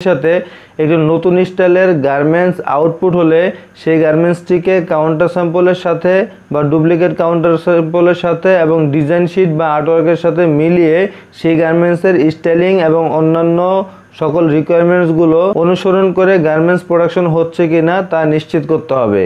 সাথে একটি নতুন স্টাইলের গার্মেন্টস আউটপুট হলে সেই গার্মেন্টসটিকে কাউন্টার স্যাম্পলের সাথে বা ডুপ্লিকেট কাউন্টার স্যাম্পলের সাথে এবং ডিজাইন শিট বা আর্টওয়ার্কের সাথে মিলিয়ে সেই গার্মেন্টসের স্টাইলিং এবং অন্যান্য সকল রিকোয়ারমেন্টসগুলো অনুসরণ করে গার্মেন্টস প্রোডাকশন হচ্ছে কিনা তা নিশ্চিত করতে হবে।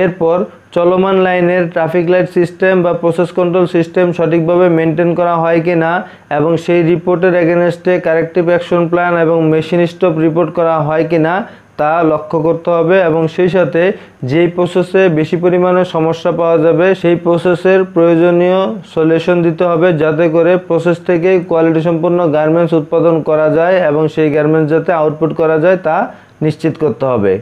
এরপর চলমান লাইনের ট্রাফিক লাইট সিস্টেম বা প্রসেস কন্ট্রোল সিস্টেম সঠিকভাবে মেনটেন করা হয় কিনা এবং সেই রিপোর্টের এগেনস্টে কারেক্টিভ অ্যাকশন প্ল্যান এবং মেশিন স্টপ রিপোর্ট করা হয় কিনা তা লক্ষ্য করতে হবে এবং সেই সাথে যেই প্রসেসে বেশি পরিমাণে সমস্যা পাওয়া যাবে সেই প্রসেসের প্রয়োজনীয় সলিউশন দিতে হবে, যাতে করে প্রসেস থেকে কোয়ালিটি সম্পন্ন গার্মেন্টস উৎপাদন করা যায় এবং সেই গার্মেন্টস যাতে আউটপুট করা যায় তা নিশ্চিত করতে হবে।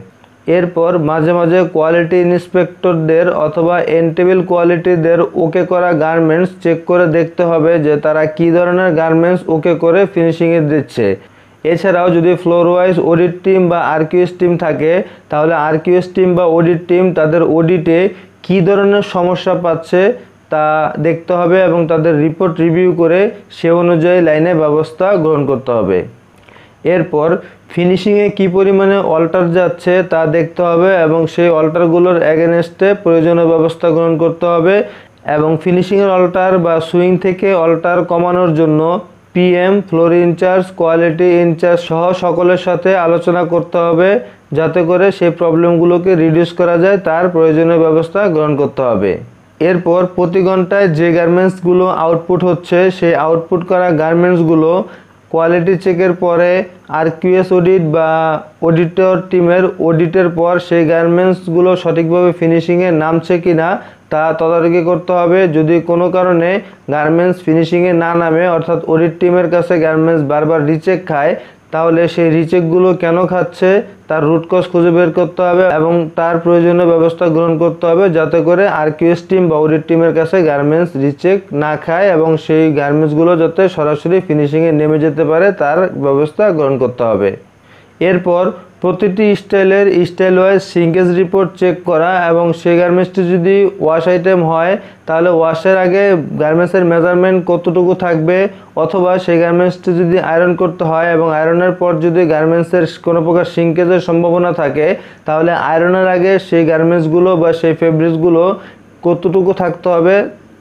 এরপর মাঝে মাঝে কোয়ালিটি ইন্সপেক্টরদের অথবা এনটেবিল কোয়ালিটিদের ওকে করা গার্মেন্টস চেক করে দেখতে হবে যে তারা কী ধরনের গার্মেন্টস ওকে করে ফিনিশিংয়ে দিচ্ছে। এছাড়াও যদি ফ্লোর ওয়াইজ অডিট টিম বা আরকিউএস টিম থাকে তাহলে আরকিউএস টিম বা অডিট টিম তাদের অডিটে কী ধরনের সমস্যা পাচ্ছে তা দেখতে হবে এবং তাদের রিপোর্ট রিভিউ করে সে অনুযায়ী লাইনে ব্যবস্থা গ্রহণ করতে হবে। এরপর ফিনিশিংয়ে কী পরিমাণে অল্টার যাচ্ছে তা দেখতে হবে এবং সেই অল্টারগুলোর এগেনস্টে প্রয়োজনীয় ব্যবস্থা গ্রহণ করতে হবে এবং ফিনিশিংয়ের অল্টার বা সুইং থেকে অল্টার কমানোর জন্য PM, floor incharge, quality incharge সহ সকলের সাথে আলোচনা করতে হবে, যাতে করে সেই প্রবলেমগুলোকে রিডিউস করা যায় তার প্রয়োজনীয় ব্যবস্থা গ্রহণ করতে হবে। এরপর প্রতি ঘন্টায় যে গার্মেন্টসগুলো আউটপুট হচ্ছে সেই আউটপুট করা গার্মেন্টসগুলো কোয়ালিটি চেকের পরে আরকিউএস অডিট বা অডিটর টিমের অডিটের পর সেই গার্মেন্টসগুলো সঠিকভাবে ফিনিশিংয়ে নামছে কিনা তা তদারকি করতে হবে। যদি কোনো কারণে গার্মেন্টস ফিনিশিংয়ে না নামে অর্থাৎ অডিট টিমের কাছে গার্মেন্টস বারবার রিচেক খায় তাহলে সেই রিচেকগুলো কেন খাচ্ছে তার রুট কজ খুঁজে বের করতে হবে এবং তার প্রয়োজনীয় ব্যবস্থা গ্রহণ করতে হবে, যাতে করে আরকিউএস টিম বা অডিট টিমের কাছে গার্মেন্টস রিচেক না খায় এবং সেই গার্মেন্টসগুলো যাতে সরাসরি ফিনিশিংয়ে নেমে যেতে পারে তার ব্যবস্থা গ্রহণ করতে হবে। এরপর প্রতিটি স্টাইলের স্টাইল ওয়াইজ সিঙ্কেজ রিপোর্ট চেক করা এবং সেই গার্মেন্টসটি যদি ওয়াশ আইটেম হয় তাহলে ওয়াশের আগে গার্মেন্টসের মেজারমেন্ট কতটুকু থাকবে, অথবা সেই গার্মেন্টসটি যদি আয়রন করতে হয় এবং আয়রনের পর যদি গার্মেন্টসের কোনো প্রকার সিঙ্কেজের সম্ভাবনা থাকে তাহলে আয়রনের আগে সেই গার্মেন্টসগুলো বা সেই ফেব্রিক্সগুলো কতটুকু থাকতে হবে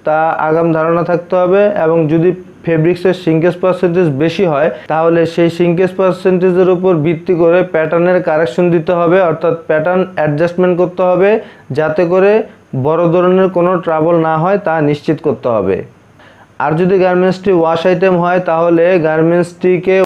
তা আগাম ধারণা থাকতে হবে এবং যদি ফেব্রিক্সের সিঙ্কেজ পার্সেন্টেজ বেশি হয় তাহলে সেই সিঙ্কেজ পার্সেন্টেজের উপর ভিত্তি করে প্যাটার্নের কারেকশন দিতে হবে, অর্থাৎ প্যাটার্ন অ্যাডজাস্টমেন্ট করতে হবে, যাতে করে বড় ধরনের কোনো ট্রাবল না হয় তা নিশ্চিত করতে হবে। আর যদি গার্মেন্টসটি ওয়াশ আইটেম হয় তাহলে গার্মেন্টসটিকে